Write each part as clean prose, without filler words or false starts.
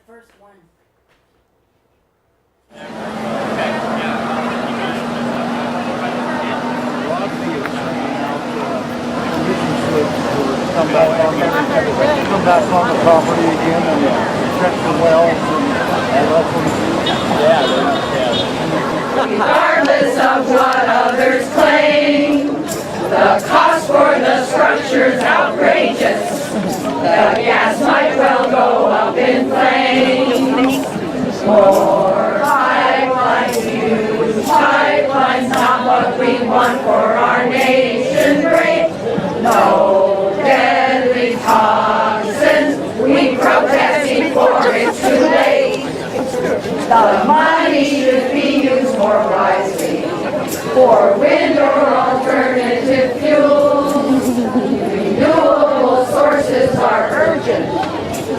first one. Come back on the property again and check the wells and all that sort of thing. Regardless of what others claim, the cost for the structure's outrageous. The gas might well go up in flames. More pipelines, huge pipelines, not what we want for our nation great. No deadly toxins, we protest before it's too late. The money should be used more wisely for wind or alternative fuels. Renewable sources are urgent.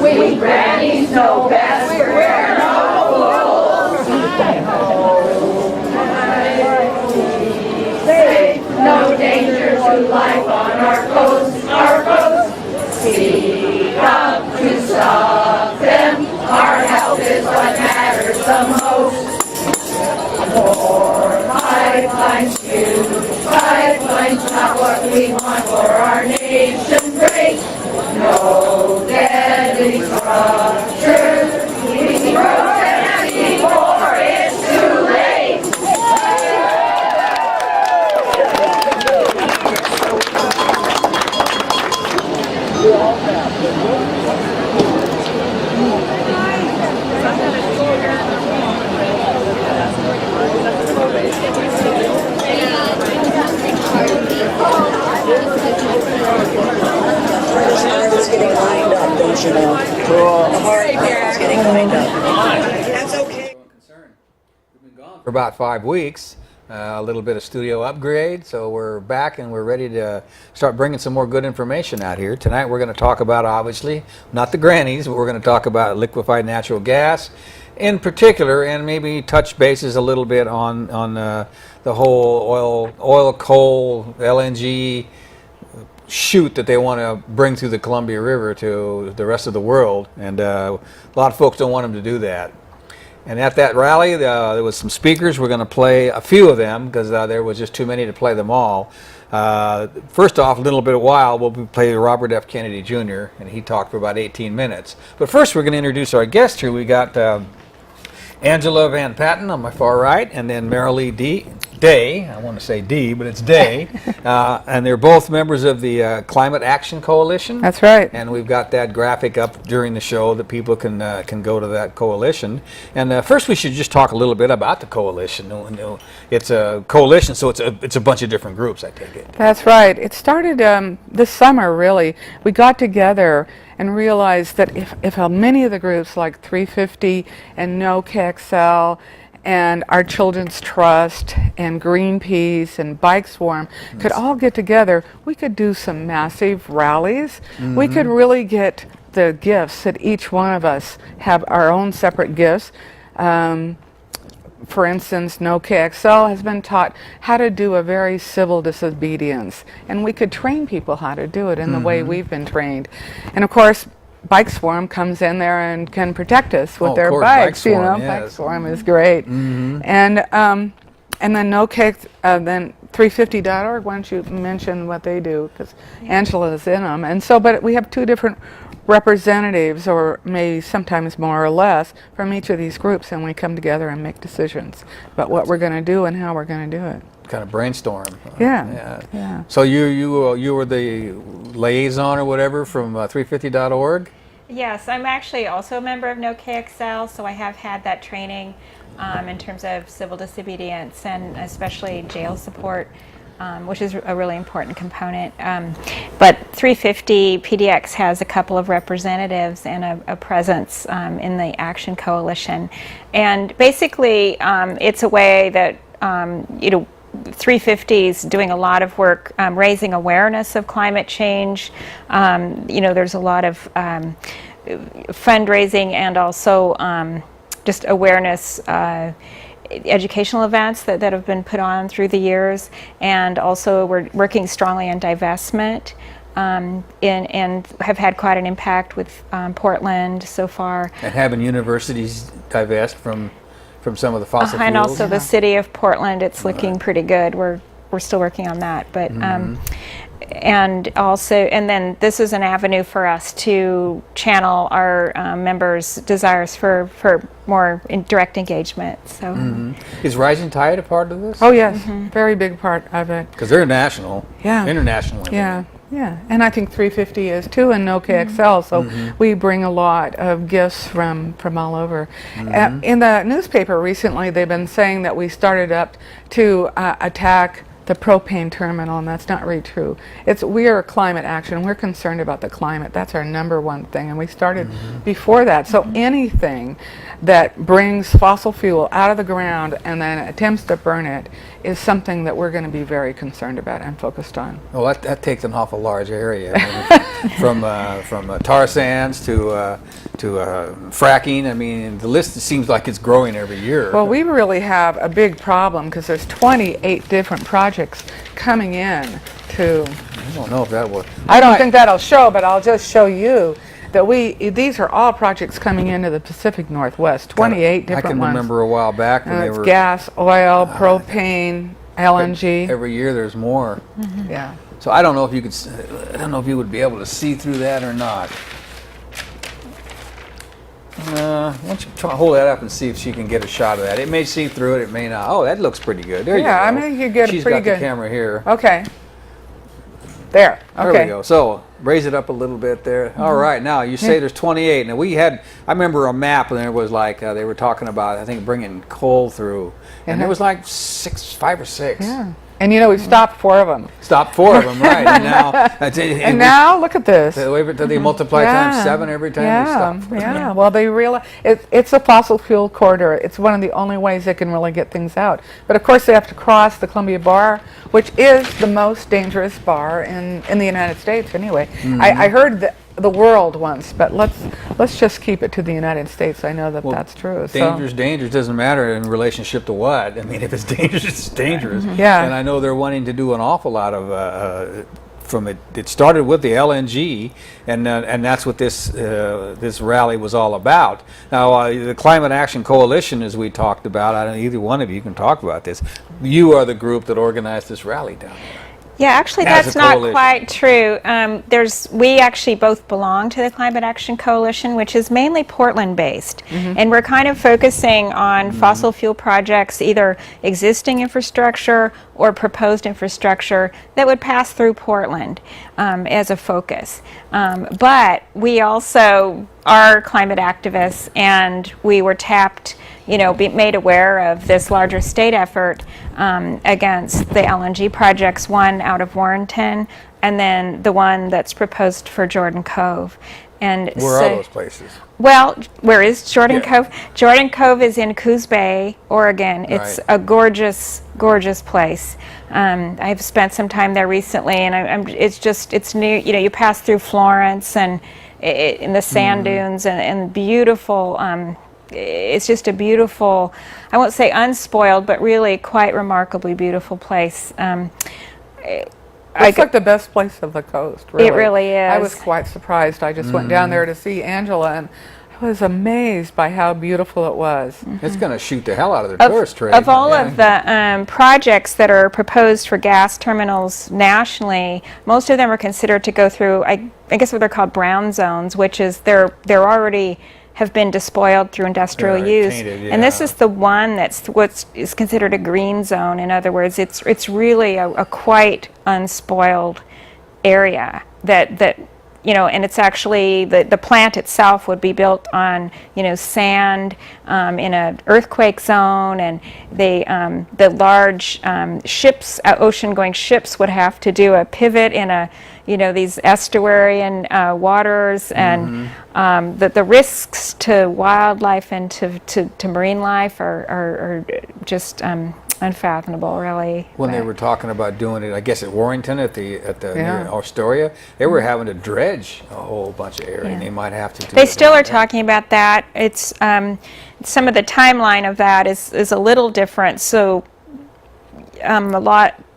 We grannies know best, we're no fools. Safe, no danger to life on our coast, our coast. Speak up to stop them, our health is what matters the most. More pipelines, huge pipelines, not what we want for our nation great. No deadly structures, we protest before it's too late. It's getting lined up, don't you know? The heart is getting lined up. That's okay. We've been gone for about 5 weeks. A little bit of studio upgrade, so we're back and we're ready to start bringing some more good information out here. Tonight we're going to talk about, obviously, not the grannies, but we're going to talk about liquefied natural gas in particular, and maybe touch bases a little bit on the whole oil, coal, LNG chute that they want to bring through the Columbia River to the rest of the world, and a lot of folks don't want them to do that. And at that rally, there was some speakers. We're going to play a few of them because there was just too many to play them all. First off, a little bit of while, we'll play Robert F. Kennedy Jr., and he talked for about 18 minutes. But first, we're going to introduce our guest here. We got Angela Van Patten on my far right, and then Marilee Day. I want to say D, but it's Day. And they're both members of the Climate Action Coalition. That's right. And we've got that graphic up during the show that people can go to that coalition. And first, we should just talk a little bit about the coalition. It's a coalition, so it's a bunch of different groups, I take it. That's right. It started this summer, really. We got together and realized that if many of the groups like 350 and No KXL and our Children's Trust and Greenpeace and Bike Swarm could all get together, we could do some massive rallies. Mm-hmm. We could really get the gifts that each one of us have our own separate gifts. For instance, No KXL has been taught how to do a very civil disobedience, and we could train people how to do it in the way we've been trained. And of course, Bike Swarm comes in there and can protect us with their bikes. Bike Swarm, yes. Bike Swarm is great. And then No KX, then 350.org. Why don't you mention what they do? Because Angela's in them, and so. But we have two different representatives, or maybe sometimes more or less, from each of these groups, and we come together and make decisions about what we're going to do and how we're going to do it. Kind of brainstorm. Yeah. So you were the liaison or whatever from 350.org? Yes, I'm actually also a member of No KXL, so I have had that training in terms of civil disobedience and especially jail support. Which is a really important component. But 350 PDX has a couple of representatives and a presence in the Action Coalition. And basically, it's a way that, 350 is doing a lot of work raising awareness of climate change. There's a lot of fundraising and also just awareness educational events that have been put on through the years, and also we're working strongly on divestment and have had quite an impact with Portland so far. And having universities divest from some of the fossil And fuels. also the city of Portland, it's looking pretty good. We're still working on that, but and then this is an avenue for us to channel our members' desires for more direct engagement. So Is Rising Tide a part of this? Oh yes, very big part of it. Because they're national. Yeah. International. Yeah, yeah, and I think 350 is too, and no KXL. So we bring a lot of gifts from all over. In the newspaper recently, they've been saying that we started up to attack the propane terminal, and that's not really true. We are climate action. We're concerned about the climate. That's our number one thing, and we started before that. So anything that brings fossil fuel out of the ground and then attempts to burn it is something that we're going to be very concerned about and focused on. Well, that takes an awful large area. I mean, from tar sands to fracking. I mean, the list seems like it's growing every year. Well, we really have a big problem because there's 28 different projects coming in to. I don't know if that will. I don't think that'll show, but I'll just show you that these are all projects coming into the Pacific Northwest. 28 different ones. I can remember a while back when they it's were gas, oil, propane, LNG. Every year there's more. Yeah. So I don't know if you could. I don't know if you would be able to see through that or not. Why don't you try hold that up and see if she can get a shot of that? It may see through it, it may not. Oh, that looks pretty good. There you go. Yeah, I mean you get She's a pretty got good. the camera here. Okay. There. Okay. There we go. So raise it up a little bit there. All right. Now you say there's 28. Now I remember a map and there was like they were talking about I think bringing coal through, and there was like 5 or 6. Yeah. And we've stopped 4 of them. Stopped 4 of them, right? And now And now look at this. they multiply times 7 every time they stop. Yeah. Well, they realize it's a fossil fuel corridor. It's one of the only ways they can really get things out. But of course, they have to cross the Columbia Bar, which is the most dangerous bar in the United States. Anyway, I heard the world once, but let's just keep it to the United States. I know that that's true. Dangerous doesn't matter in relationship to what. I mean, if it's dangerous, it's dangerous. Yeah. And I know they're wanting to do an awful lot of from it. It started with the LNG, and that's what this rally was all about. Now, the Climate Action Coalition, as we talked about, I don't know, either one of you can talk about this. You are the group that organized this rally down there. Yeah, actually, As that's a not coalition. quite true. We actually both belong to the Climate Action Coalition, which is mainly Portland-based, and we're kind of focusing on fossil fuel projects, either existing infrastructure or proposed infrastructure that would pass through Portland as a focus. But we also are climate activists, and we were tapped, made aware of this larger state effort against the LNG projects, one out of Warrenton, and then the one that's proposed for Jordan Cove. And Where are those places? Well, where is Jordan Cove? Jordan Cove is in Coos Bay, Oregon. It's a gorgeous, gorgeous place. I've spent some time there recently, and it's new. You pass through Florence and in the sand dunes and beautiful. It's just a beautiful, I won't say unspoiled, but really quite remarkably beautiful place. It's like the best place of the coast, really. It really is. I was quite surprised. I just went down there to see Angela, and I was amazed by how beautiful it was. It's going to shoot the hell out of their tourist trade. Of all of the projects that are proposed for gas terminals nationally, most of them are considered to go through, I guess what they're called brown zones, which is they're already have been despoiled through industrial use. Tainted, and this is the one that's what is considered a green zone. In other words, it's really a quite unspoiled area that and it's actually the plant itself would be built on sand in an earthquake zone, and the large ships, ocean-going ships, would have to do a pivot in these estuarine waters, and the risks to wildlife and to marine life are just unfathomable, really. When they were talking about doing it, I guess at Warrington at the near Astoria, they were having to dredge a whole bunch of area, and they might have to do They it still down are there. talking about that. It's some of the timeline of that is a little different. So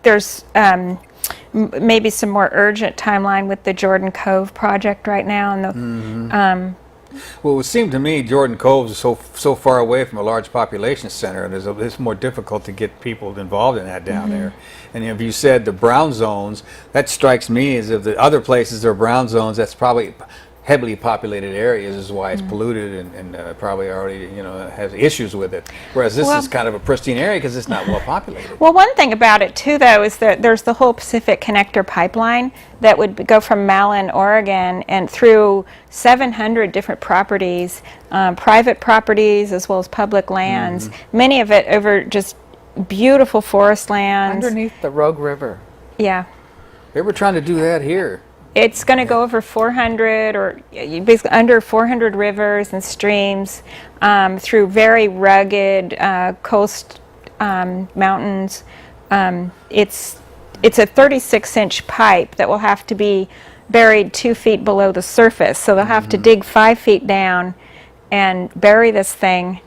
there's maybe some more urgent timeline with the Jordan Cove project right now. And Well, it would seem to me Jordan Cove is so far away from a large population center, and it's more difficult to get people involved in that down there. And if you said the brown zones, that strikes me as if the other places are brown zones, that's probably heavily populated areas is why it's polluted and probably already has issues with it. Whereas this is kind of a pristine area because it's not well populated. well, one thing about it too, though, is that there's the whole Pacific Connector pipeline that would go from Malin, Oregon, and through 700 different properties, private properties as well as public lands. Many of it over just beautiful forest lands. Underneath the Rogue River. Yeah. They were trying to do that here. It's going to go over 400 or basically under 400 rivers and streams through very rugged coast mountains. It's a 36-inch pipe that will have to be buried 2 feet below the surface. So they'll have to dig 5 feet down and bury this thing.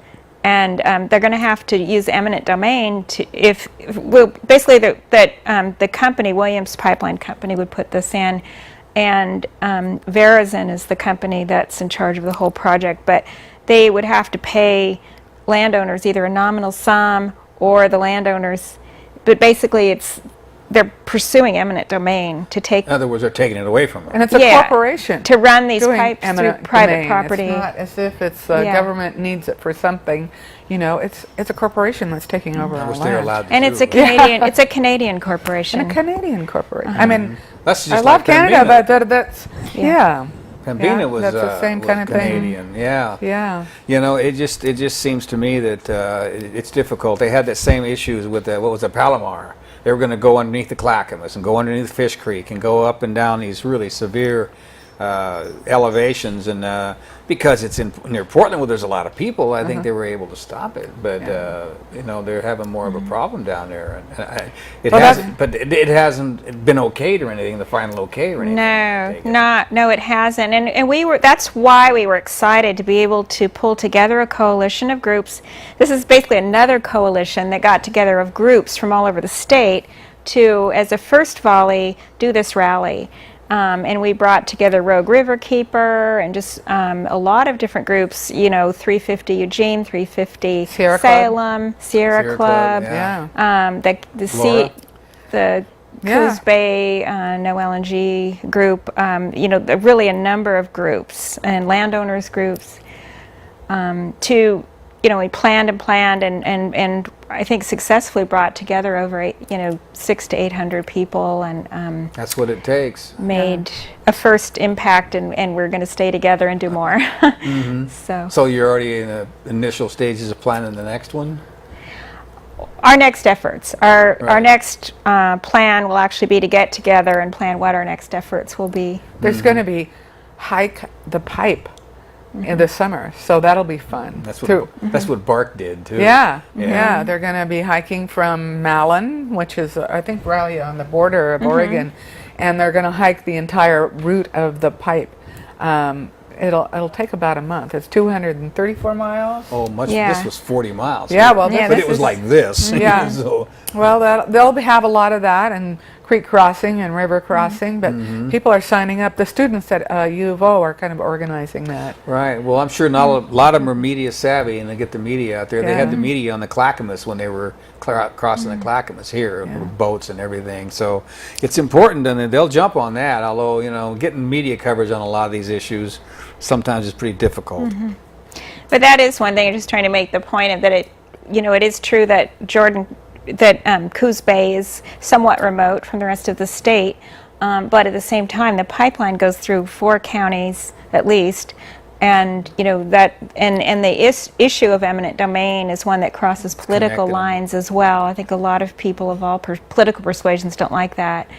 And they're going to have to use eminent domain to, basically the company, Williams Pipeline Company, would put this in. And Verizon is the company that's in charge of the whole project, but they would have to pay landowners either a nominal sum or the landowners, but basically they're pursuing eminent domain to take. In other words, they're taking it away from them. And it's a corporation to run these doing pipes through eminent private domain. property. It's not as if it's government needs it for something. It's a corporation that's taking over our Which land. they're allowed to And do. it's a Canadian. It's a Canadian corporation. And a Canadian corporation. I mean, That's just I like love Canada, Pembina. but that's Pembina yeah, was that's the same was kind of thing. Canadian. Yeah. Yeah. It just seems to me that it's difficult. They had the same issues with what was it, Palomar. They were going to go underneath the Clackamas and go underneath Fish Creek and go up and down these really severe elevations, and because it's near Portland where there's a lot of people, I think they were able to stop it. But they're having more of a problem down there, and it hasn't been okayed or anything. The final okay or anything. No, it hasn't. And that's why we were excited to be able to pull together a coalition of groups. This is basically another coalition that got together of groups from all over the state to, as a first volley, do this rally. And we brought together Rogue River Keeper and just a lot of different groups, 350 Eugene, 350 Sierra Salem, Sierra Club, the Coos Bay No LNG group, really a number of groups and landowners groups we planned and I think successfully brought together over 600 to 800 people, and that's what it takes. Made a first impact, and we're going to stay together and do more. So you're already in the initial stages of planning the next one? Our next efforts, our next plan will actually be to get together and plan what our next efforts will be. There's going to be hike the pipe in the summer, so that'll be fun. That's what Bark did too. Yeah. They're going to be hiking from Malin, which is I think really on the border of Oregon, and they're going to hike the entire route of the pipe. It'll take about a month. It's 234 miles. Oh, much. Yeah. This was 40 miles. Yeah, well, but it was like this. Yeah. So. Well, they'll have a lot of that, and creek crossing and river crossing, but people are signing up. The students at U of O are kind of organizing that. Right. Well, I'm sure not a lot of them are media savvy, and they get the media out there. They had the media on the Clackamas when they were crossing the Clackamas here with boats and everything. So it's important, and they'll jump on that. Although getting media coverage on a lot of these issues sometimes is pretty difficult. But that is one thing. I'm just trying to make the point of that it is true that Coos Bay is somewhat remote from the rest of the state, but at the same time, the pipeline goes through 4 counties at least, and the issue of eminent domain is one that crosses political lines as well. I think a lot of people of all political persuasions don't like that,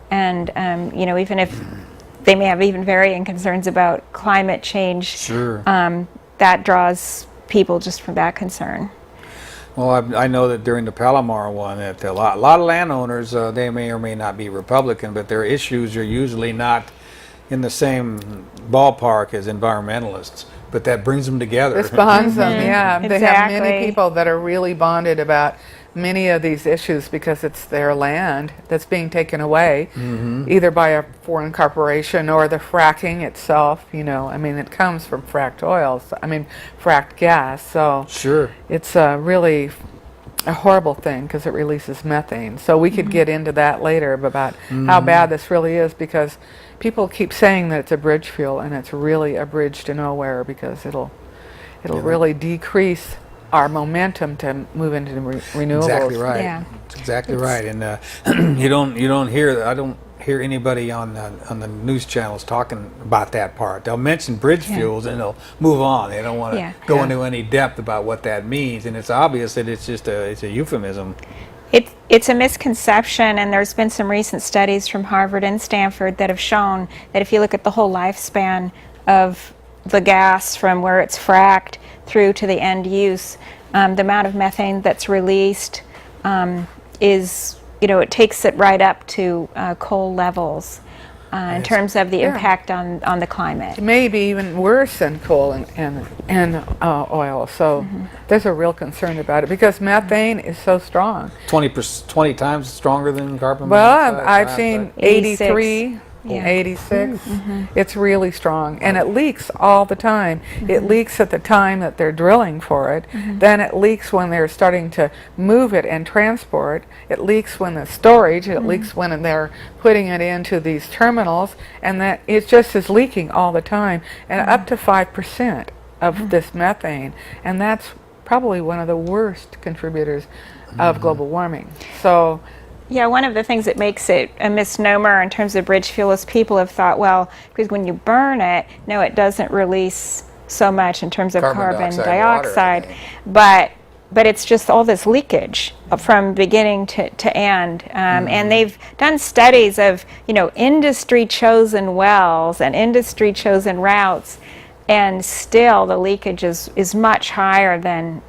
and even if they may have even varying concerns about climate change, that draws people just from that concern. Well, I know that during the Palomar one, that a lot of landowners, they may or may not be Republican, but their issues are usually not in the same ballpark as environmentalists. But that brings them together. This bonds them, yeah. Exactly. They have many people that are really bonded about many of these issues because it's their land that's being taken away, either by a foreign corporation or the fracking itself. I mean, it comes from fracked oil. Fracked gas. So Sure. it's really a horrible thing because it releases methane. So we could get into that later about how bad this really is, because people keep saying that it's a bridge fuel, and it's really a bridge to nowhere, because it'll really decrease our momentum to move into renewables. Exactly right. Yeah. That's exactly right. And you don't hear. I don't hear anybody on the news channels talking about that part. They'll mention bridge fuels and they'll move on. They don't want to go into any depth about what that means. And it's obvious that it's a euphemism. It's a misconception, and there's been some recent studies from Harvard and Stanford that have shown that if you look at the whole lifespan of the gas from where it's fracked through to the end use, the amount of methane that's released is, it takes it right up to coal levels in terms of the impact on the climate. Maybe even worse than coal and oil. So there's a real concern about it, because methane is so strong. 20 times stronger than carbon Well, monoxide. I've seen 83, 86. 86. It's really strong, and it leaks all the time. It leaks at the time that they're drilling for it. Then it leaks when they're starting to move it and transport. It leaks when the storage. It leaks when they're putting it into these terminals, and that it just is leaking all the time, and up to 5% of this methane, and that's probably one of the worst contributors of global warming. So. Yeah, one of the things that makes it a misnomer in terms of bridge fuel is people have thought, well, because when you burn it, no, it doesn't release so much in terms of carbon dioxide, but it's just all this leakage from beginning to end. And they've done studies of, industry chosen wells and industry chosen routes, and still the leakage is much higher than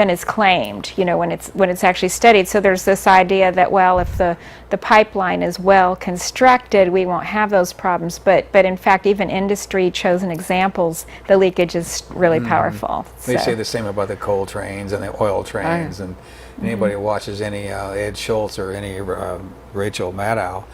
is claimed, when it's actually studied. So there's this idea that, well, if the pipeline is well constructed, we won't have those problems. But in fact, even industry chosen examples, the leakage is really powerful. They say the same about the coal trains and the oil trains. And anybody who watches any Ed Schultz or any Rachel Maddow,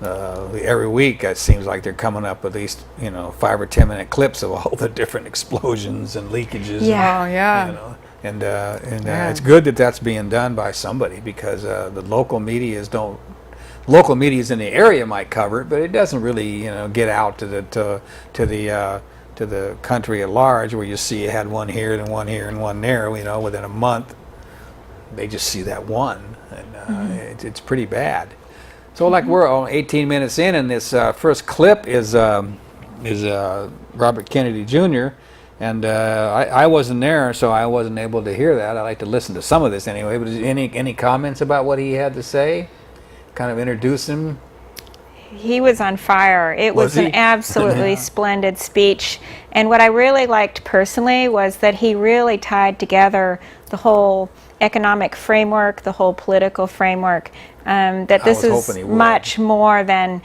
every week it seems like they're coming up with at least 5 or 10 minute clips of all the different explosions and leakages. Yeah. Oh, yeah. And it's good that that's being done by somebody, because the local medias in the area might cover it, but it doesn't really get out to the country at large, where you see you had one here and one here and one there. Within a month, they just see that one, and it's pretty bad. So like we're 18 minutes in, and this first clip is Robert Kennedy Jr. And I wasn't there, so I wasn't able to hear that. I like to listen to some of this anyway. But any comments about what he had to say? Kind of introduce him. He was on fire. It was an absolutely splendid speech. And what I really liked personally was that he really tied together the whole economic framework, the whole political framework. That this is much more than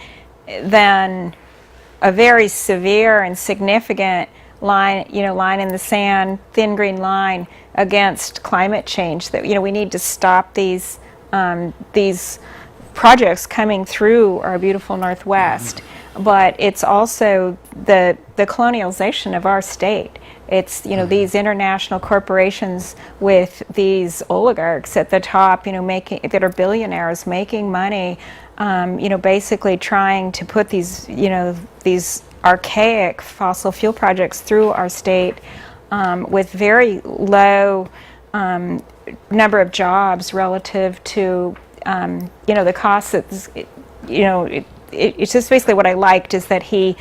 a very severe and significant line in the sand, thin green line against climate change. That we need to stop these projects coming through our beautiful Northwest. But it's also the colonialization of our state. It's these international corporations with these oligarchs at the top, that are billionaires making money, basically trying to put these archaic fossil fuel projects through our state with very low number of jobs relative to the costs. It's just basically what I liked is that he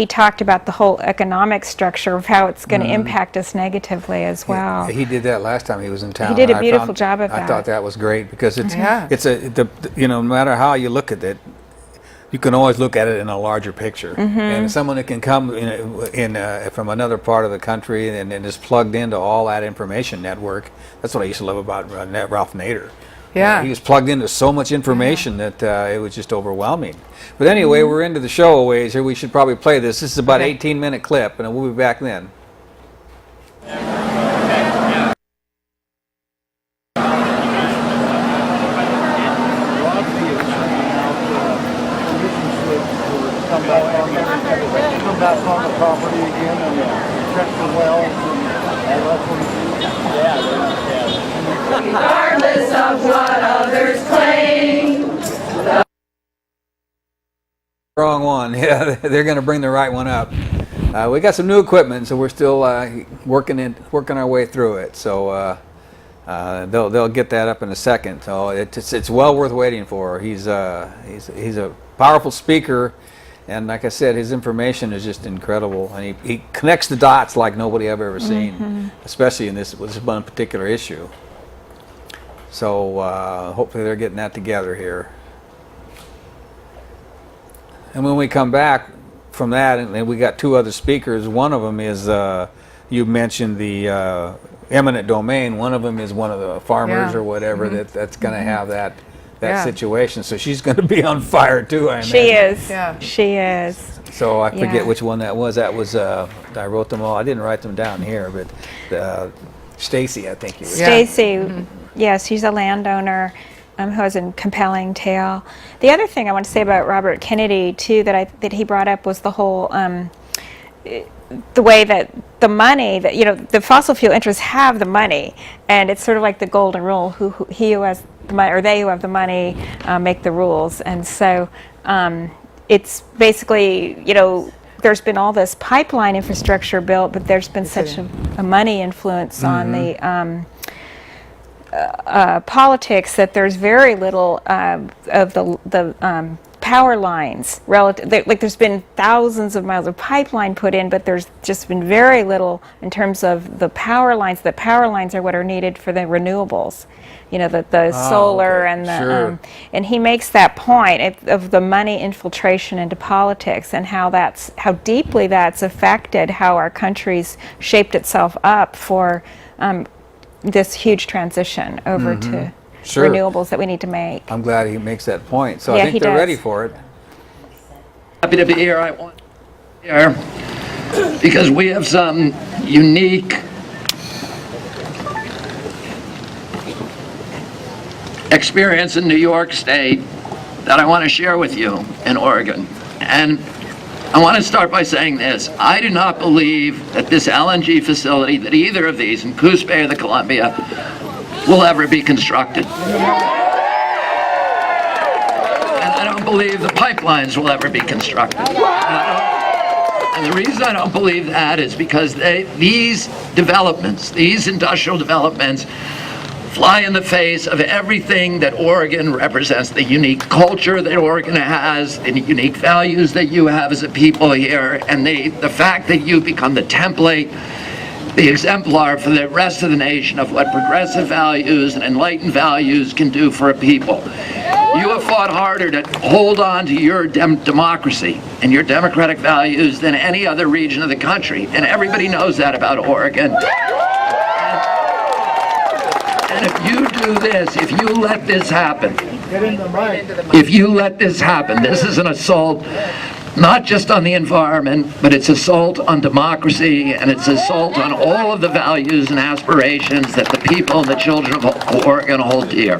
talked about the whole economic structure of how it's going to impact us negatively as well. He did that last time he was in town. He did a beautiful job of that. I thought that was great, because no matter how you look at it, you can always look at it in a larger picture. And someone that can come from another part of the country and is plugged into all that information network. That's what I used to love about Ralph Nader. Yeah. He was plugged into so much information that it was just overwhelming. But anyway, we're into the show a ways here. We should probably play this. This is about an 18-minute clip, and we'll be back then. extraction wells and eloquent. Yeah. Regardless of what others claim. Wrong one. Yeah, they're going to bring the right one up. We got some new equipment, so we're still working our way through it. So they'll get that up in a second. So it's well worth waiting for. He's a powerful speaker, and like I said, his information is just incredible, and he connects the dots like nobody I've ever seen, especially in this one particular issue. So hopefully they're getting that together here. And when we come back from that, and we got two other speakers. One of them is you mentioned the eminent domain. One of them is one of the farmers or whatever that's going to have that situation. So she's going to be on fire too. I imagine. She is. Yeah. She is. So I forget Yeah. which one that was. That was I wrote them all. I didn't write them down here, but Stacy, I think you. Stacy, yes, she's a landowner who has a compelling tale. The other thing I want to say about Robert Kennedy too that he brought up was the whole the way that the money that the fossil fuel interests have the money, and it's sort of like the golden rule: he who has the money, or they who have the money make the rules. And so it's basically there's been all this pipeline infrastructure built, but there's been such a money influence on the politics that there's very little of the power lines relative. Like there's been thousands of miles of pipeline put in, but there's just been very little in terms of the power lines. The power lines are what are needed for the renewables. The solar and the and he makes that point of the money infiltration into politics, and how deeply that's affected how our country's shaped itself up for this huge transition over to renewables that we need to make. I'm glad he makes that point. So Yeah, I think he they're does. ready for it. Happy to be here. I want to be here because we have some unique experience in New York State that I want to share with you in Oregon. And I want to start by saying this. I do not believe that this LNG facility, that either of these, in Coos Bay or the Columbia, will ever be constructed. And I don't believe the pipelines will ever be constructed. And the reason I don't believe that is because these developments, these industrial developments, fly in the face of everything that Oregon represents, the unique culture that Oregon has, the unique values that you have as a people here, and the fact that you become the template, the exemplar for the rest of the nation of what progressive values and enlightened values can do for a people. You have fought harder to hold on to your democracy and your democratic values than any other region of the country, and everybody knows that about Oregon. And if you do this, if you let this happen, if you let this happen, this is an assault not just on the environment, but it's assault on democracy, and it's assault on all of the values and aspirations that the people and the children of Oregon hold dear.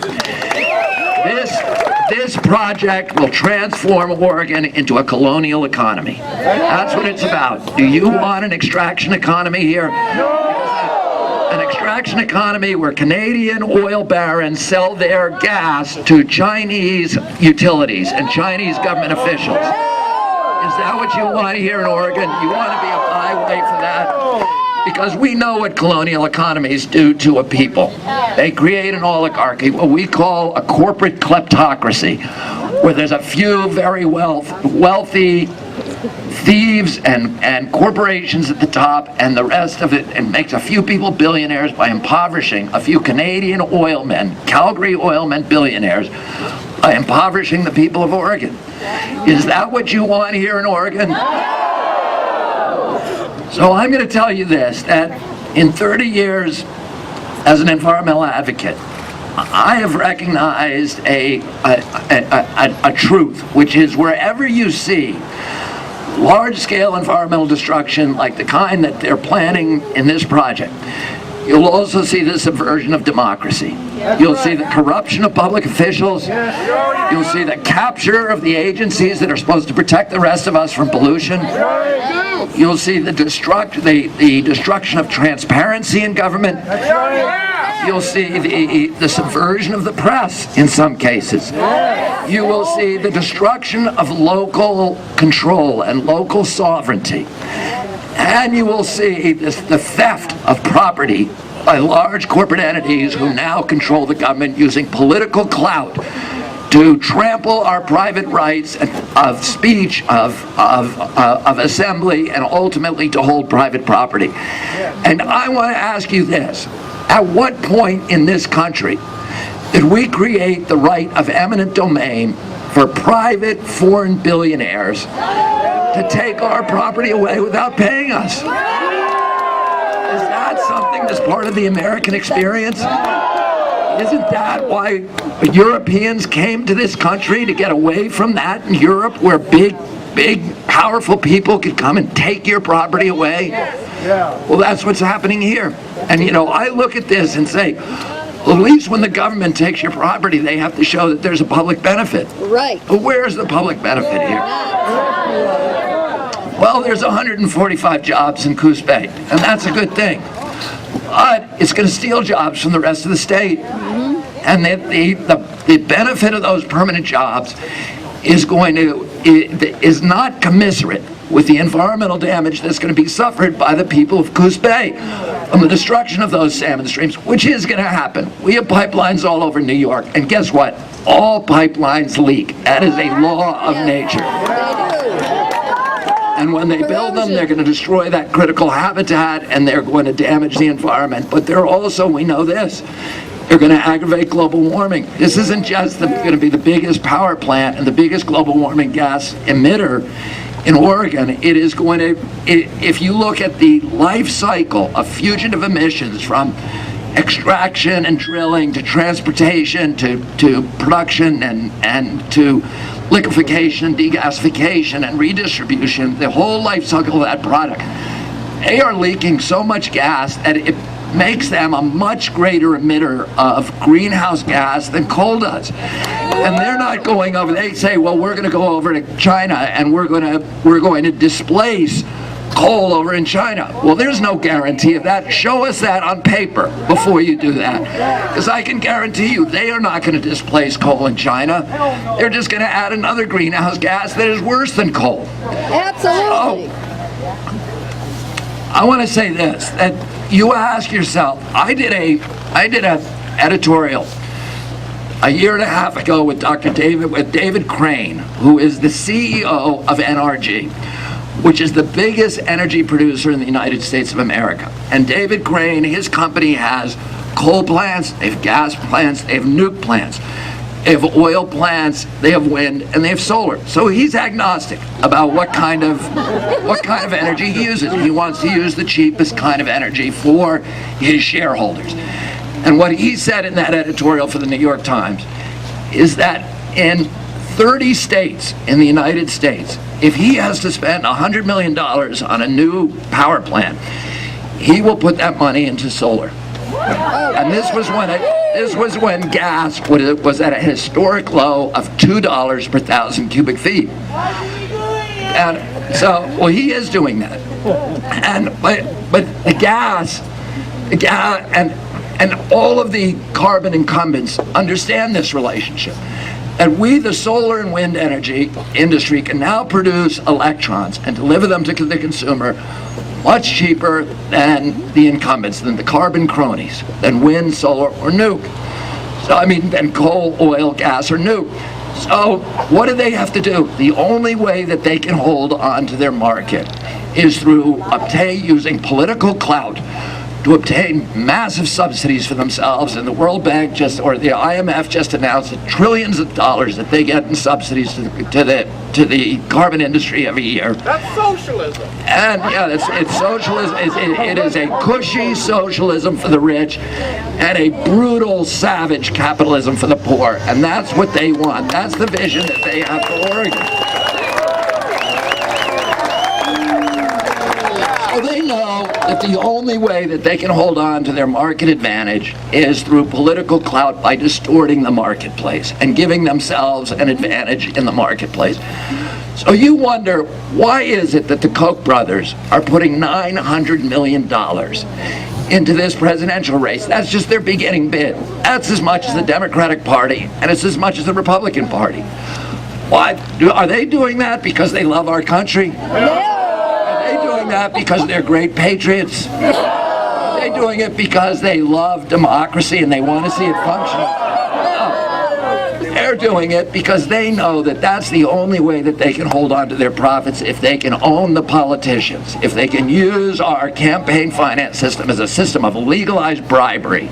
This project will transform Oregon into a colonial economy. That's what it's about. Do you want an extraction economy here? An extraction economy where Canadian oil barons sell their gas to Chinese utilities and Chinese government officials. Is that what you want here in Oregon? You want to be a byway for that? Because we know what colonial economies do to a people. They create an oligarchy, what we call a corporate kleptocracy, where there's a few very wealthy thieves and corporations at the top, and the rest of it, and makes a few people billionaires by impoverishing a few Canadian oilmen, Calgary oilmen billionaires, by impoverishing the people of Oregon. Is that what you want here in Oregon? So I'm going to tell you this, that in 30 years as an environmental advocate, I have recognized a truth, which is wherever you see large-scale environmental destruction like the kind that they're planning in this project, You'll also see the subversion of democracy. You'll see the corruption of public officials. You'll see the capture of the agencies that are supposed to protect the rest of us from pollution. You'll see the destruction of transparency in government. You'll see the subversion of the press in some cases. You will see the destruction of local control and local sovereignty. And you will see the theft of property by large corporate entities who now control the government using political clout to trample our private rights of speech, of assembly, and ultimately to hold private property. And I want to ask you this. At what point in this country did we create the right of eminent domain for private foreign billionaires to take our property away without paying us? Is that something that's part of the American experience? Isn't that why Europeans came to this country, to get away from that in Europe, where big, powerful people could come and take your property away? Well, that's what's happening here. And you know, I look at this and say, well, at least when the government takes your property, they have to show that there's a public benefit. Right. But where's the public benefit here? Well, there's 145 jobs in Coos Bay, and that's a good thing. But it's going to steal jobs from the rest of the state. And the benefit of those permanent jobs is not commensurate with the environmental damage that's going to be suffered by the people of Coos Bay from the destruction of those salmon streams, which is going to happen. We have pipelines all over New York, and guess what? All pipelines leak. That is a law of nature. And when they build them, they're going to destroy that critical habitat, and they're going to damage the environment. But they're also, we know this, they're going to aggravate global warming. This isn't just going to be the biggest power plant and the biggest global warming gas emitter in Oregon. It is going to, if you look at the life cycle of fugitive emissions from extraction and drilling to transportation to production and to liquefaction and degasification and redistribution, the whole life cycle of that product, they are leaking so much gas that it makes them a much greater emitter of greenhouse gas than coal does. And they're not going over, they say, well, we're going to go over to China and we're going to displace coal over in China. Well, there's no guarantee of that. Show us that on paper before you do that. Because I can guarantee you they are not going to displace coal in China. They're just going to add another greenhouse gas that is worse than coal. Absolutely. I want to say this, that you ask yourself, I did an editorial a year and a half ago with David Crane, who is the CEO of NRG, which is the biggest energy producer in the United States of America. And David Crane, his company has coal plants, they have gas plants, they have nuke plants, they have oil plants, they have wind, and they have solar. So he's agnostic about what kind of energy he uses. He wants to use the cheapest kind of energy for his shareholders. And what he said in that editorial for the New York Times is that in 30 states in the United States, if he has to spend $100 million on a new power plant, he will put that money into solar. And this was when gas was at a historic low of $2 per 1,000 cubic feet. And so, well, he is doing that. And but the gas and all of the carbon incumbents understand this relationship. And we, the solar and wind energy industry, can now produce electrons and deliver them to the consumer much cheaper than the incumbents, than the carbon cronies, than wind, solar, or nuke. So, I mean, than coal, oil, gas, or nuke. So, what do they have to do? The only way that they can hold on to their market is through using political clout to obtain massive subsidies for themselves, and the World Bank or the IMF just announced that trillions of dollars that they get in subsidies to the carbon industry every year. That's socialism. And yeah, it's socialism. It is a cushy socialism for the rich and a brutal, savage capitalism for the poor. And that's what they want. That's the vision that they have for Oregon. So they know that the only way that they can hold on to their market advantage is through political clout by distorting the marketplace and giving themselves an advantage in the marketplace. So you wonder, why is it that the Koch brothers are putting $900 million into this presidential race? That's just their beginning bid. That's as much as the Democratic Party, and it's as much as the Republican Party. Why? Are they doing that because they love our country? Are they doing that because they're great patriots? Are they doing it because they love democracy and they want to see it function? They're doing it because they know that that's the only way that they can hold on to their profits, if they can own the politicians, if they can use our campaign finance system as a system of legalized bribery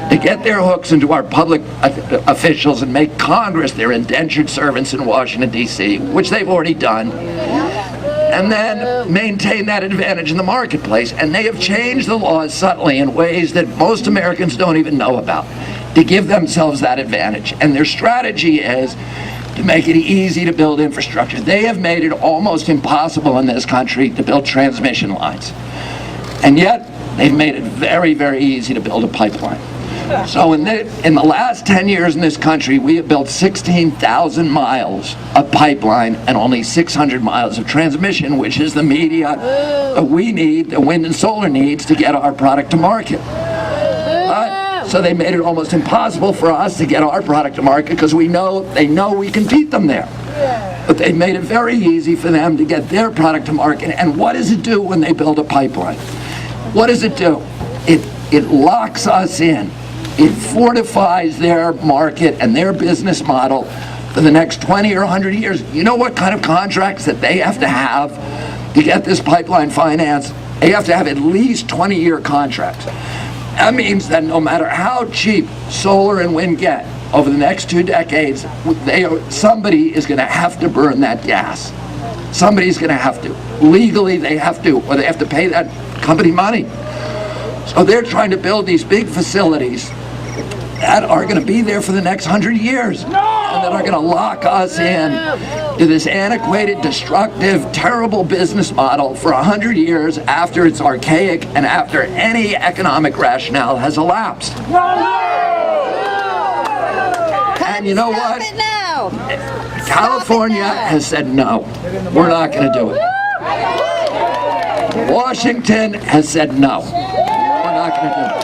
to get their hooks into our public officials and make Congress their indentured servants in Washington, D.C., which they've already done, and then maintain that advantage in the marketplace. And they have changed the laws subtly in ways that most Americans don't even know about, to give themselves that advantage. And their strategy is to make it easy to build infrastructure. They have made it almost impossible in this country to build transmission lines. And yet, they've made it very, very easy to build a pipeline. So in the last 10 years in this country, we have built 16,000 miles of pipeline and only 600 miles of transmission, which is the media that we need, the wind and solar needs, to get our product to market. So they made it almost impossible for us to get our product to market because they know we can beat them there. But they made it very easy for them to get their product to market. And what does it do when they build a pipeline? What does it do? It locks us in. It fortifies their market and their business model for the next 20 or 100 years. You know what kind of contracts that they have to get this pipeline financed? They have to have at least 20-year contracts. That means that no matter how cheap solar and wind get over the next 2 decades, somebody is going to have to burn that gas. Somebody's going to have to. Legally, they have to, or they have to pay that company money. So they're trying to build these big facilities that are going to be there for the next 100 years. And that are going to lock us in to this antiquated, destructive, terrible business model for 100 years after it's archaic and after any economic rationale has elapsed. And you know what? California has said no. We're not going to do it. Washington has said no. We're not going to do it.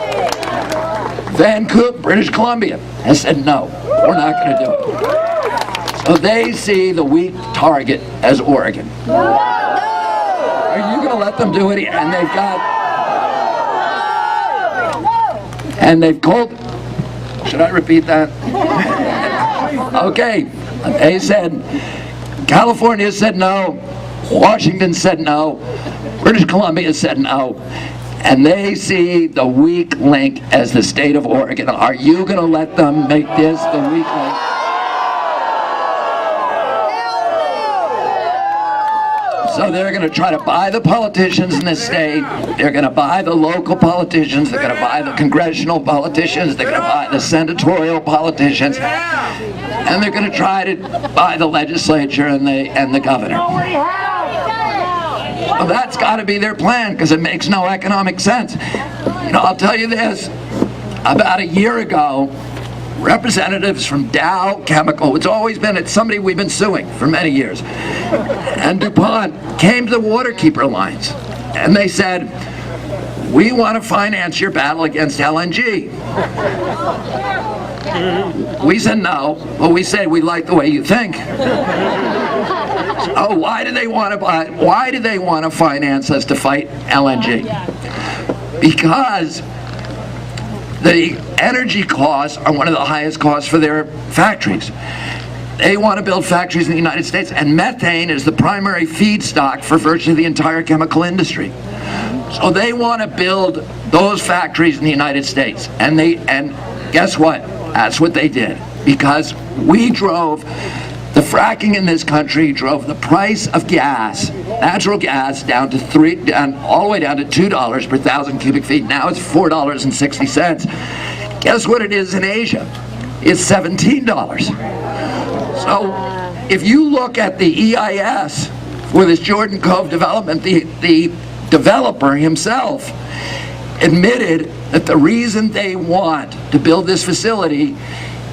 Vancouver, British Columbia, has said no. We're not going to do it. So they see the weak target as Oregon. Are you going to let them do it? And they've called. Should I repeat that? Okay. They said, California said no. Washington said no. British Columbia said no. And they see the weak link as the state of Oregon. Are you going to let them make this the weak link? So they're going to try to buy the politicians in this state. They're going to buy the local politicians. They're going to buy the congressional politicians. They're going to buy the senatorial politicians. And they're going to try to buy the legislature and the governor. Well, that's got to be their plan because it makes no economic sense. You know, I'll tell you this. About a year ago, representatives from Dow Chemical, it's somebody we've been suing for many years, and DuPont came to the Waterkeeper lines, and they said, we want to finance your battle against LNG. We said no, but we said we like the way you think. So why do they want to finance us to fight LNG? Because the energy costs are one of the highest costs for their factories. They want to build factories in the United States, and methane is the primary feedstock for virtually the entire chemical industry. So they want to build those factories in the United States, and guess what? That's what they did, because the fracking in this country drove the price of gas, natural gas, all the way down to $2 per 1,000 cubic feet. Now it's $4.60. Guess what it is in Asia? It's $17. So if you look at the EIS for this Jordan Cove development, the developer himself admitted that the reason they want to build this facility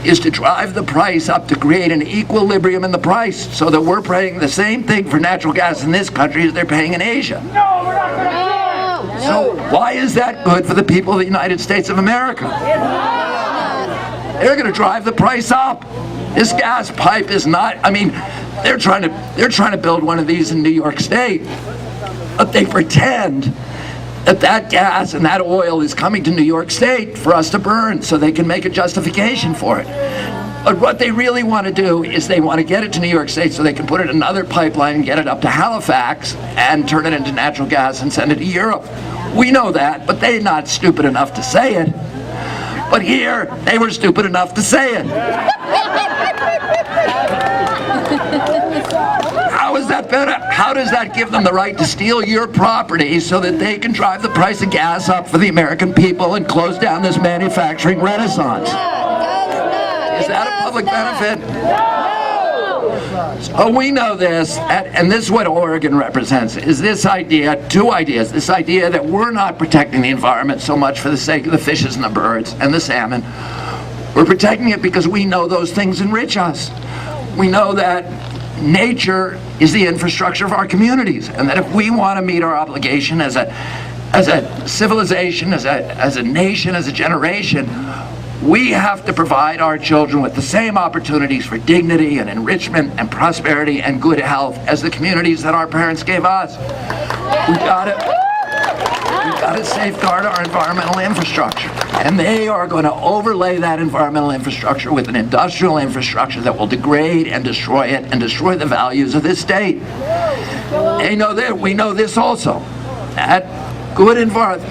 is to drive the price up, to create an equilibrium in the price, so that we're paying the same thing for natural gas in this country as they're paying in Asia. So why is that good for the people of the United States of America? They're going to drive the price up. This gas pipe is not, I mean, they're trying to build one of these in New York State, but they pretend that gas and that oil is coming to New York State for us to burn so they can make a justification for it. But what they really want to do is they want to get it to New York State so they can put it in another pipeline and get it up to Halifax and turn it into natural gas and send it to Europe. We know that, but they're not stupid enough to say it. But here, they were stupid enough to say it. How is that better? How does that give them the right to steal your property so that they can drive the price of gas up for the American people and close down this manufacturing renaissance? Is that a public benefit? So we know this, and this is what Oregon represents, is this idea, two ideas, this idea that we're not protecting the environment so much for the sake of the fishes and the birds and the salmon. We're protecting it because we know those things enrich us. We know that nature is the infrastructure of our communities, and that if we want to meet our obligation as a civilization, as a nation, as a generation, we have to provide our children with the same opportunities for dignity and enrichment and prosperity and good health as the communities that our parents gave us. We've got to safeguard our environmental infrastructure. And they are going to overlay that environmental infrastructure with an industrial infrastructure that will degrade and destroy it and destroy the values of this state. They know that. We know this also. That good environment,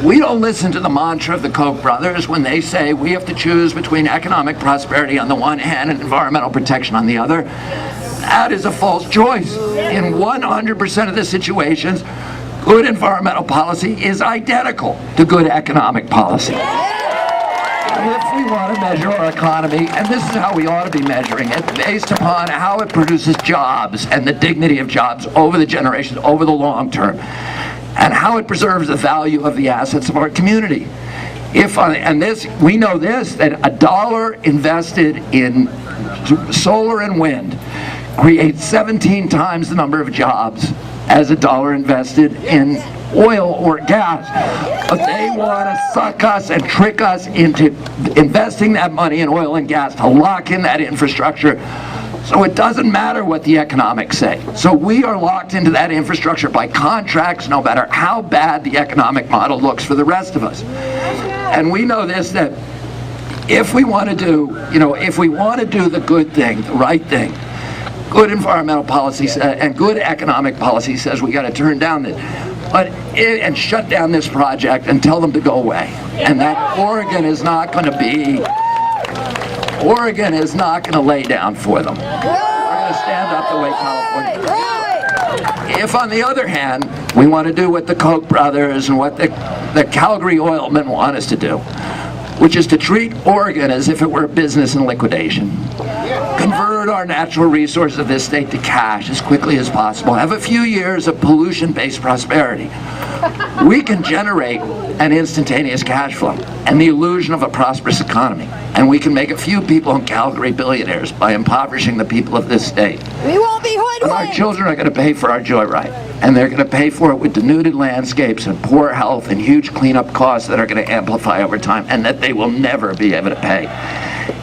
we don't listen to the mantra of the Koch brothers when they say we have to choose between economic prosperity on the one hand and environmental protection on the other. That is a false choice. In 100% of the situations, good environmental policy is identical to good economic policy. If we want to measure our economy, and this is how we ought to be measuring it, based upon how it produces jobs and the dignity of jobs over the generations, over the long term, and how it preserves the value of the assets of our community. We know this, that $1 invested in solar and wind creates 17 times the number of jobs as $1 invested in oil or gas. But they want to suck us and trick us into investing that money in oil and gas to lock in that infrastructure. So it doesn't matter what the economics say. So we are locked into that infrastructure by contracts, no matter how bad the economic model looks for the rest of us. And we know this, that if we want to do the good thing, the right thing, good environmental policy and good economic policy says we got to turn down this, and shut down this project and tell them to go away. And that Oregon is not going to lay down for them. We're going to stand up the way California does. If, on the other hand, we want to do what the Koch brothers and what the Calgary oilmen want us to do, which is to treat Oregon as if it were a business in liquidation, convert our natural resources of this state to cash as quickly as possible, have a few years of pollution-based prosperity, we can generate an instantaneous cash flow and the illusion of a prosperous economy. And we can make a few people in Calgary billionaires by impoverishing the people of this state. We won't be And hoodwinked. our children are going to pay for our joyride. And they're going to pay for it with denuded landscapes and poor health and huge cleanup costs that are going to amplify over time and that they will never be able to pay.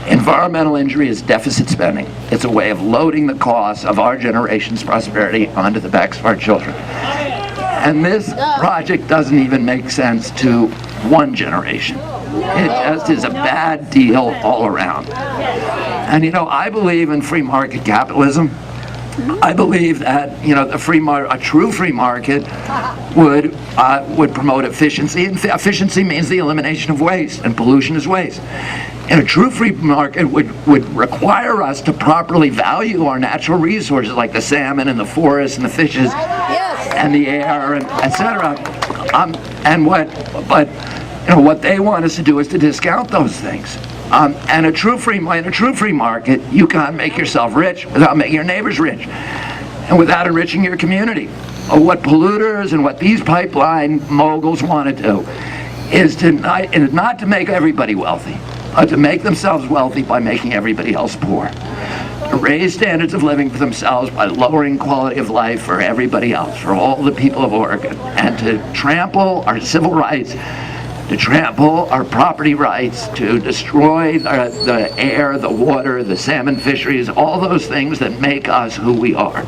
Environmental injury is deficit spending. It's a way of loading the costs of our generation's prosperity onto the backs of our children. And this project doesn't even make sense to one generation. It just is a bad deal all around. And I believe in free market capitalism. I believe that a true free market would promote efficiency, and efficiency means the elimination of waste, and pollution is waste. And a true free market would require us to properly value our natural resources like the salmon and the forest and the fishes and the air and etc. What they want us to do is to discount those things. And in a true free market, you can't make yourself rich without making your neighbors rich, and without enriching your community. What polluters and what these pipeline moguls want to do is not to make everybody wealthy, but to make themselves wealthy by making everybody else poor. To raise standards of living for themselves by lowering quality of life for everybody else, for all the people of Oregon, and to trample our civil rights, to trample our property rights, to destroy the air, the water, the salmon fisheries, all those things that make us who we are.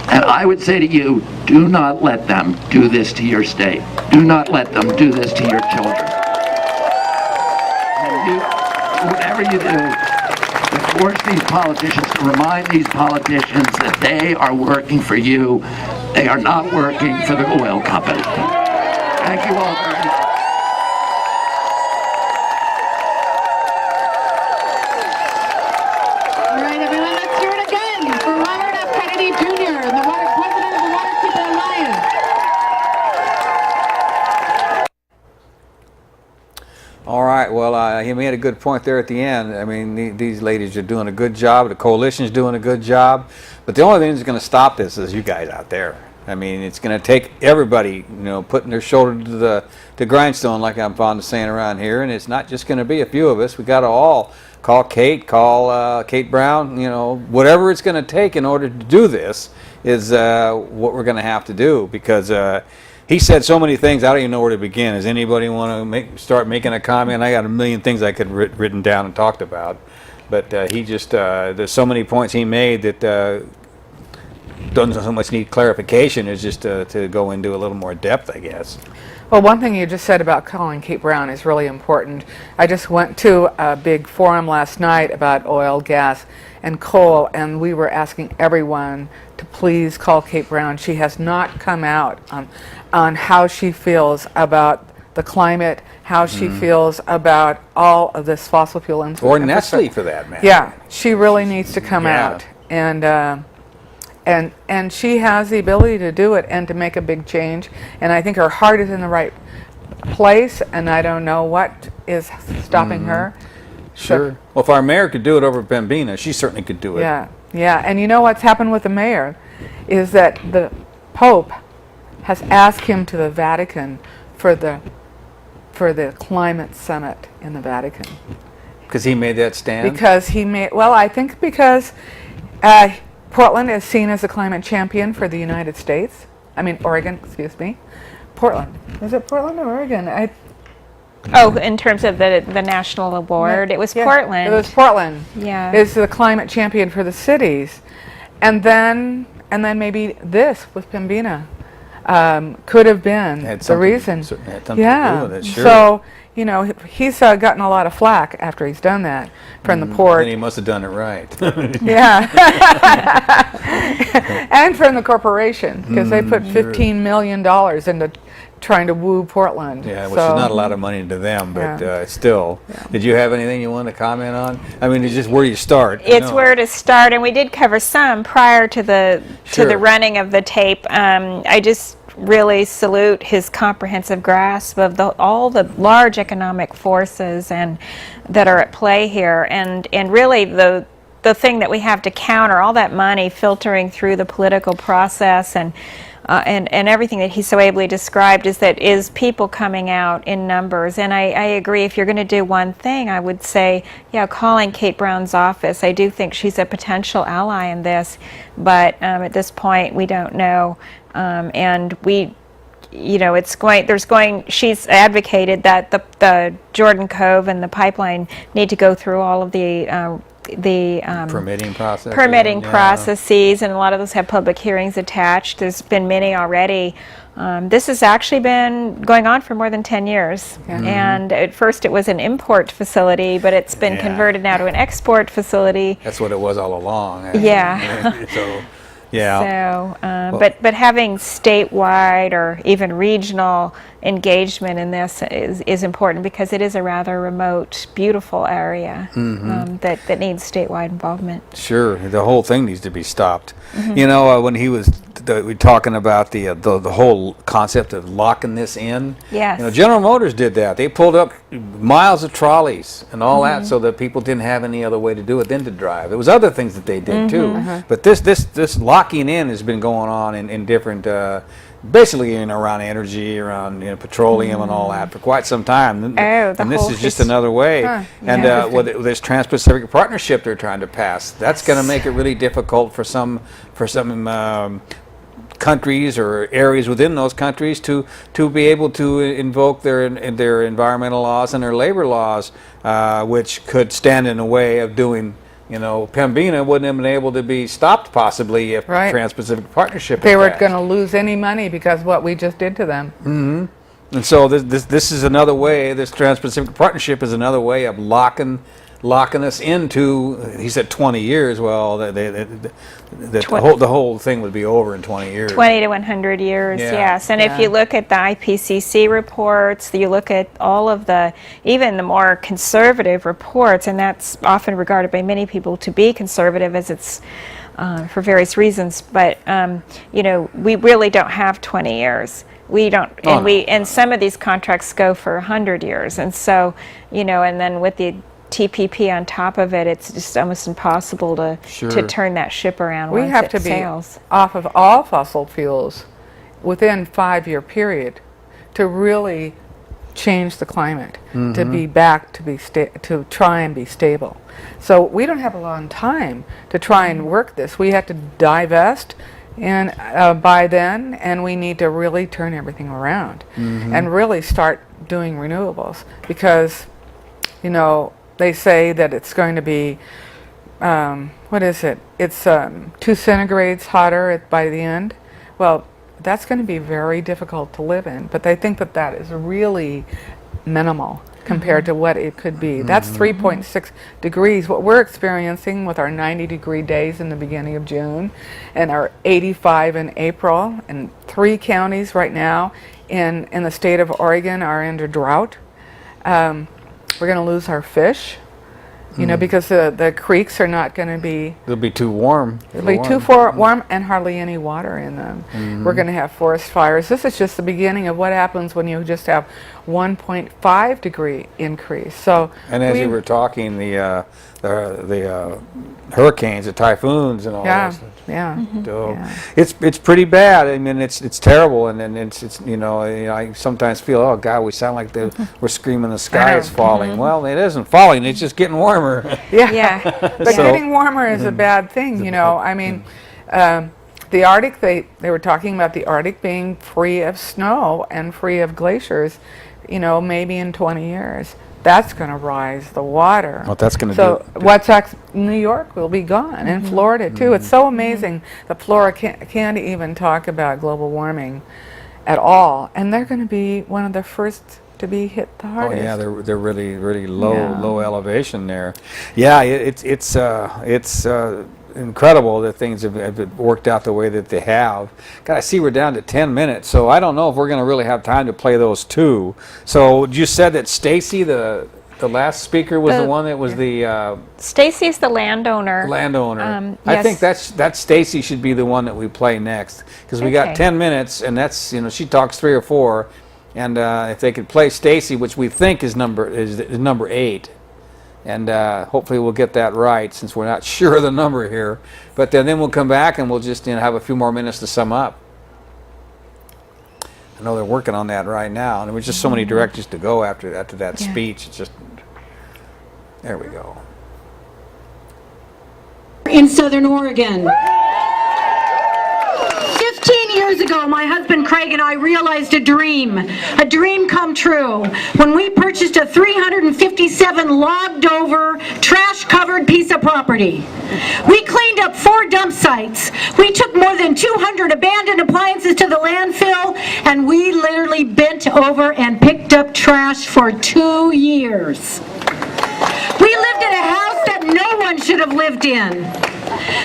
And I would say to you, do not let them do this to your state. Do not let them do this to your children. And whatever you do, to force these politicians, to remind these politicians that they are working for you. They are not working for the oil company. Thank you all very much. All right, everyone, let's hear it again for Robert F. Kennedy Jr., the president of the Waterkeeper Alliance. All right, well, he made a good point there at the end. I mean, these ladies are doing a good job. The coalition's doing a good job. But the only thing that's going to stop this is you guys out there. I mean, it's going to take everybody, putting their shoulder to the grindstone, like I'm fond of saying around here. And it's not just going to be a few of us. We got to all call Kate Brown, whatever it's going to take in order to do this is what we're going to have to do, because he said so many things, I don't even know where to begin. Does anybody want to start making a comment? I got a million things I could written down and talked about. But he just, there's so many points he made that doesn't so much need clarification, is just to go into a little more depth, I guess. Well, one thing you just said about calling Kate Brown is really important. I just went to a big forum last night about oil, gas, and coal, and we were asking everyone to please call Kate Brown. She has not come out on how she feels about the climate, how she feels about all of this fossil fuel infrastructure. Or Nestle, for that matter. Yeah, she really needs to come out. And she has the ability to do it and to make a big change. And I think her heart is in the right place, and I don't know what is stopping her. Sure. So, well, if our mayor could do it over Pembina, she certainly could do it. yeah, yeah. And you know what's happened with the mayor is that the Pope has asked him to the Vatican for the climate summit in the Vatican. Because he made that stand? Because he made, well, I think because Portland is seen as a climate champion for the United States. I mean, Oregon, excuse me. Portland. Is it Portland or Oregon? Oh, in terms of the national award, it was Portland. It was Portland. Yeah. Is the climate champion for the cities. And then maybe this with Pembina could have been the reason. Certainly had something to do with it, sure. So, he's gotten a lot of flack after he's done that from the port. And he must have done it right. Yeah. And from the corporation, because they put $15 million into trying to woo Portland. Yeah, which is not a lot of money to them, but still. Yeah. Did you have anything you want to comment on? I mean, it's just where you start. It's where to start, and we did cover some prior to the running of the tape. I just really salute his comprehensive grasp of all the large economic forces that are at play here, and really the thing that we have to counter all that money filtering through the political process and everything that he so ably described is people coming out in numbers. And I agree, if you're going to do one thing, I would say, calling Kate Brown's office. I do think she's a potential ally in this, but at this point we don't know. And she's advocated that the Jordan Cove and the pipeline need to go through all of the permitting processes, and a lot of those have public hearings attached. There's been many already. This has actually been going on for more than 10 years. Yeah. And at first it was an import facility, but it's been converted now to an export facility. That's what it was all along. Yeah. So, yeah. So, but having statewide or even regional engagement in this is important, because it is a rather remote, beautiful area that needs statewide involvement. Sure, the whole thing needs to be stopped. You know, when he was we're talking about the whole concept of locking this in. Yes. You know, General Motors did that. They pulled up miles of trolleys and all that, so that people didn't have any other way to do it than to drive. There was other things that they did too, but this locking in has been going on in different. Basically around energy, around petroleum and all that for quite some time. And this is just another way. And with this Trans-Pacific Partnership they're trying to pass, that's going to make it really difficult for some countries or areas within those countries to be able to invoke their environmental laws and their labor laws, which could stand in the way of doing. You know, Pembina wouldn't have been able to be stopped possibly if Trans-Pacific Partnership. They weren't going to lose any money because of what we just did to them. And so this is another way. This Trans-Pacific Partnership is another way of locking us into. He said 20 years. Well, the whole thing would be over in 20 years. 20 to 100 years, yes. And if you look at the IPCC reports, you look at all of even the more conservative reports, and that's often regarded by many people to be conservative, as it's for various reasons. But you know, we really don't have 20 years. We don't, and some of these contracts go for 100 years, and so and then with the TPP on top of it, it's just almost impossible to turn that ship around. We have to be off of all fossil fuels within a 5-year period to really change the climate, to be back to try and be stable. So we don't have a long time to try and work this. We have to divest and by then, and we need to really turn everything around and really start doing renewables, because they say that it's going to be, what is it? It's 2 centigrades hotter by the end. Well, that's going to be very difficult to live in, but they think that that is really minimal compared to what it could be. That's 3.6 degrees. What we're experiencing with our 90-degree days in the beginning of June and our 85 in April, and 3 counties right now in the state of Oregon are under drought. We're going to lose our fish, because the creeks are not going to be... They'll be too warm. They'll be too warm and hardly any water in them. We're going to have forest fires. This is just the beginning of what happens when you just have 1.5 degree increase. So, and as you were talking, the hurricanes, the typhoons, and all that. So it's pretty bad. I mean, it's terrible, and it's I sometimes feel, oh God, we sound like we're screaming the sky is falling. Well, it isn't falling; it's just getting warmer. But getting warmer is a bad thing. I mean, the Arctic. They were talking about the Arctic being free of snow and free of glaciers. Maybe in 20 years. That's going to rise the water. What that's going to do. So New York will be gone, and Florida too. It's so amazing that Florida can't even talk about global warming at all, and they're going to be one of the first to be hit the hardest. Oh yeah, they're really low elevation there. Yeah, it's incredible that things have worked out the way that they have. God, I see we're down to 10 minutes, so I don't know if we're going to really have time to play those 2. So you said that Stacy, the last speaker, was the one that was the... Stacy's the landowner. Landowner. Yes. I think that Stacy should be the one that we play next, because we got 10 minutes, and that's, she talks 3 or 4, and if they could play Stacy, which we think is number 8. And hopefully we'll get that right, since we're not sure of the number here. But then we'll come back and we'll just have a few more minutes to sum up. I know they're working on that right now, and there was just so many directions to go after that speech. It's just, there we go. In Southern Oregon. 15 years ago, my husband Craig and I realized a dream come true, when we purchased a 357 logged over, trash covered piece of property. We cleaned up 4 dump sites. We took more than 200 abandoned appliances to the landfill, and we literally bent over and picked up trash for 2 years. We lived in a house that no one should have lived in,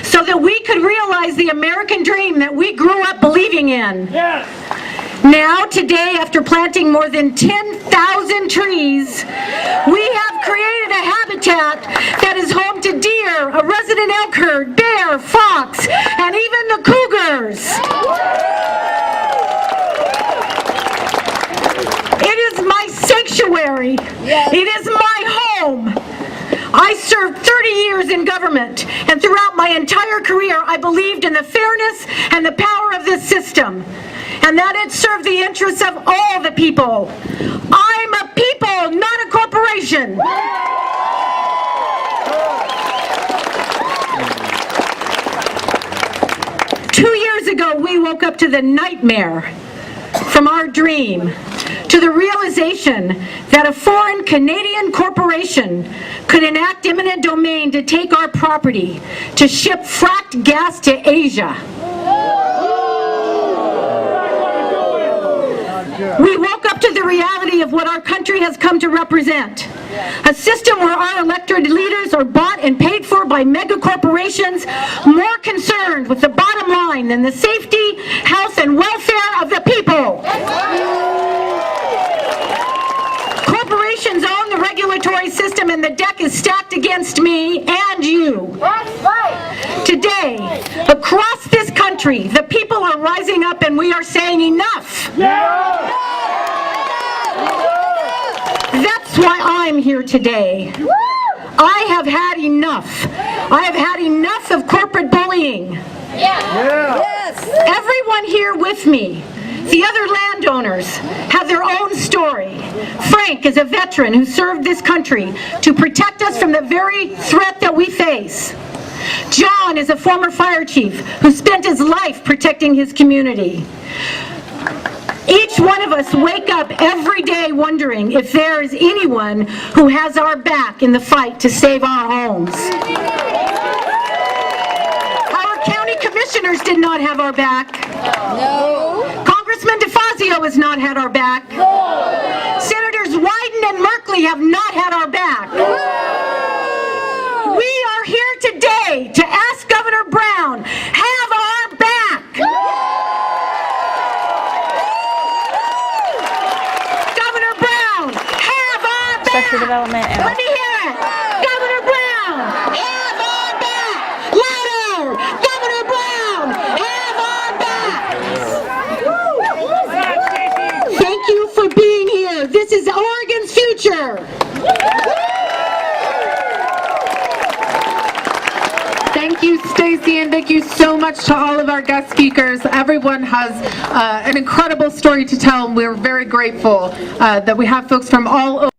so that we could realize the American dream that we grew up believing in. Yes. Now, today, after planting more than 10,000 trees, we have created a habitat that is home to deer, a resident elk herd, bear, fox, and even the cougars. It is my sanctuary. It is my home. I served 30 years in government, and throughout my entire career, I believed in the fairness and the power of this system, and that it served the interests of all the people. I'm a people, not a corporation. 2 years ago, we woke up to the nightmare from our dream, to the realization that a foreign Canadian corporation could enact eminent domain to take our property, to ship fracked gas to Asia. We woke up to the reality of what our country has come to represent. A system where our elected leaders are bought and paid for by mega corporations, more concerned with the bottom line than the safety, health, and welfare of the people. Corporations own the regulatory system, and the deck is stacked against me and you. Today, across this country, the people are rising up and we are saying enough. That's why I'm here today. I have had enough. I have had enough of corporate bullying. Everyone here with me, the other landowners, have their own story. Frank is a veteran who served this country to protect us from the very threat that we face. John is a former fire chief who spent his life protecting his community. Each one of us wake up every day wondering if there is anyone who has our back in the fight to save our homes. Our county commissioners did not have our back. No. Congressman DeFazio has not had our back. No. Senators Wyden and Merkley have not had our back. No. We are here today to ask Governor Brown, have our back. No. Infrastructure development and let me hear it. Governor Brown, have our back. Louder. Governor Brown, have our back. Thank you for being here. This is Oregon's future. Thank you, Stacy, and thank you so much to all of our guest speakers. Everyone has an incredible story to tell, and we're very grateful that we have folks from all over.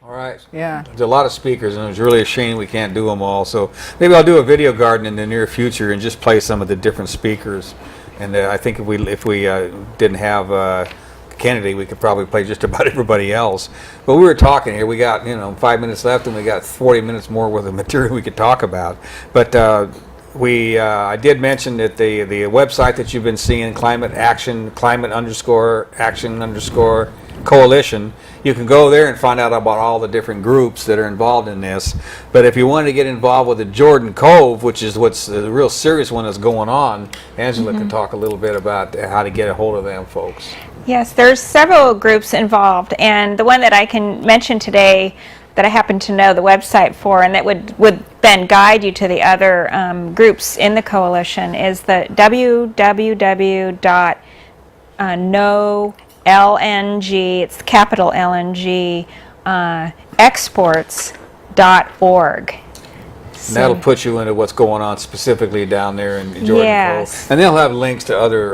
All right. Yeah. There's a lot of speakers, and it's really a shame we can't do them all. So maybe I'll do a video garden in the near future and just play some of the different speakers. And I think if we didn't have Kennedy, we could probably play just about everybody else. But we were talking here. We got 5 minutes left, and we got 40 minutes more worth of material we could talk about. But I did mention that the website that you've been seeing, climate _action_ coalition, you can go there and find out about all the different groups that are involved in this. But if you want to get involved with the Jordan Cove, which is what's the real serious one that's going on, Angela can talk a little bit about how to get a hold of them folks. yes, there's several groups involved, and the one that I can mention today that I happen to know the website for, and that would then guide you to the other groups in the coalition, is the www.no-LNG, it's capital LNG, exports.org. And that'll put you into what's going on specifically down there in Jordan Yes. Cove. And they'll have links to other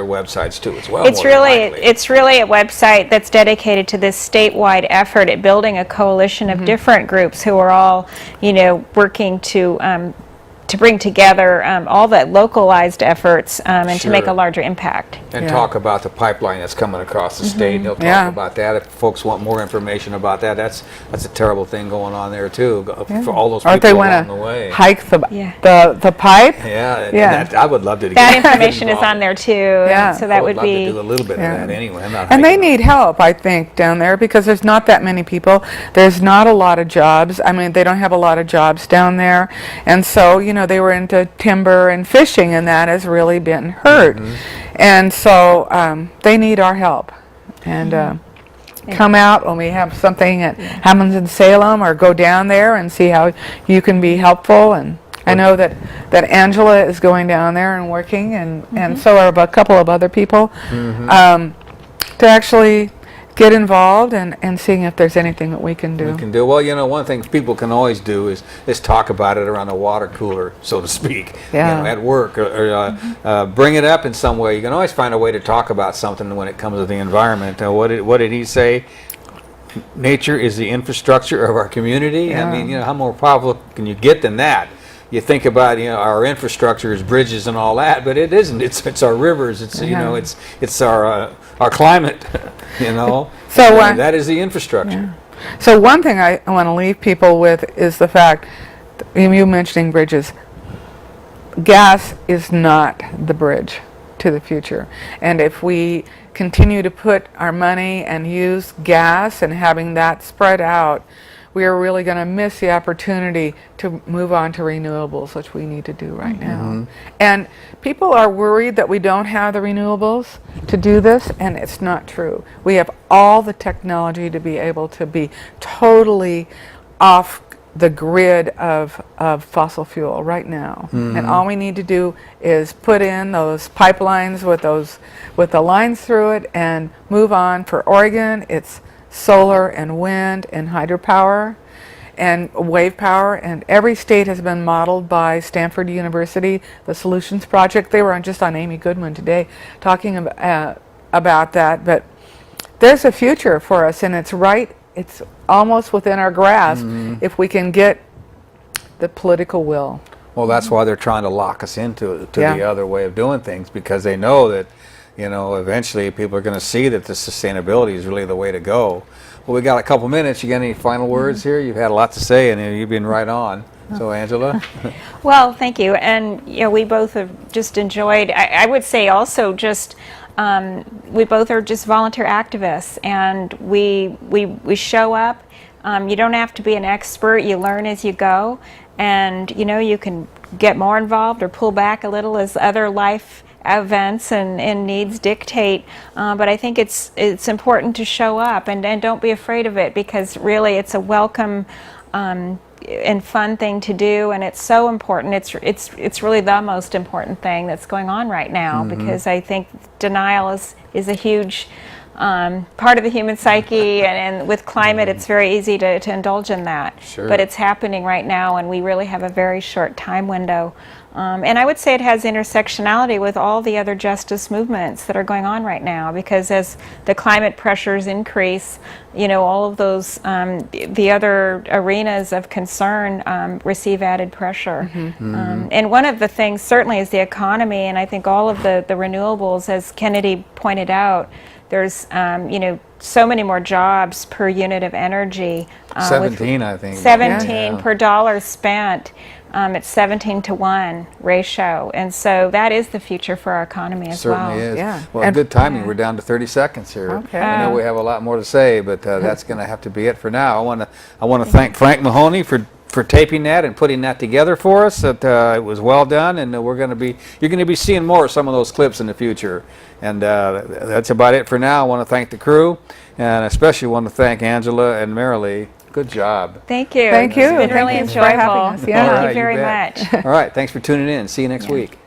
websites too as well. It's really a website that's dedicated to this statewide effort at building a coalition of different groups who are all, working to bring together all the localized efforts and to make a larger impact. And talk about the pipeline that's coming across the state. And they'll talk about that. If folks want more information about that, that's a terrible thing going on there too. For all those people along the way. Hike the pipe. Yeah. I would love to. That information is on there too. Yeah. So that would be. To do a little bit of that anyway. And they need help, I think, down there because there's not that many people. There's not a lot of jobs. I mean, they don't have a lot of jobs down there, and so they were into timber and fishing, and that has really been hurt. And so they need our help. And come out when we have something that happens in Salem, or go down there and see how you can be helpful. And I know that Angela is going down there and working, and so are a couple of other people, to actually get involved and seeing if there's anything that we can do. Well, one thing people can always do is talk about it around a water cooler, so to speak. Yeah. At work, or bring it up in some way. You can always find a way to talk about something when it comes to the environment. What did he say? Nature is the infrastructure of our community. Yeah. I mean, how more powerful can you get than that? You think about our infrastructure is bridges and all that, but it isn't. It's our rivers. It's it's our climate. So that is the infrastructure. Yeah. So one thing I want to leave people with is the fact, you mentioning bridges, gas is not the bridge to the future. And if we continue to put our money and use gas and having that spread out, we are really going to miss the opportunity to move on to renewables, which we need to do right now. And people are worried that we don't have the renewables to do this, and it's not true. We have all the technology to be able to be totally off the grid of fossil fuel right now. And all we need to do is put in those pipelines with the lines through it and move on. For Oregon, it's solar and wind and hydropower and wave power, and every state has been modeled by Stanford University, the Solutions Project. They were just on Amy Goodman today talking about that. But there's a future for us, and it's almost within our grasp if we can get the political will. Well, that's why they're trying to lock us into the other way of doing things, because they know that eventually people are going to see that the sustainability is really the way to go. Well, we got a couple minutes. You got any final words here? You've had a lot to say, and you've been right on. So, Angela? Well, thank you. And we both have just enjoyed, I would say also just, we both are just volunteer activists, and we show up. You don't have to be an expert. You learn as you go, and you can get more involved or pull back a little as other life events and needs dictate, but I think it's important to show up and don't be afraid of it, because really it's a welcome and fun thing to do, and it's so important. It's really the most important thing that's going on right now, because I think denial is a huge part of the human psyche, and with climate it's very easy to indulge in that. Sure. But it's happening right now, and we really have a very short time window. And I would say it has intersectionality with all the other justice movements that are going on right now, because as the climate pressures increase, all of those, the other arenas of concern receive added pressure. And one of the things certainly is the economy, and I think all of the renewables, as Kennedy pointed out, there's so many more jobs per unit of energy. 17, I think. 17 per dollar spent. It's 17-to-1 ratio, and so that is the future for our economy as well. Certainly is. Yeah. Well, good timing. We're down to 30 seconds here. Okay. I know we have a lot more to say, but that's going to have to be it for now. I want to thank Frank Mahoney for taping that and putting that together for us. It was well done, and you're going to be seeing more of some of those clips in the future. And that's about it for now. I want to thank the crew, and especially want to thank Angela and Marilee. Good job. Thank you. Thank you. It's been really Thank you for having enjoyable. us. Yeah. Thank you very much. All right. Thanks for tuning in. See you next week.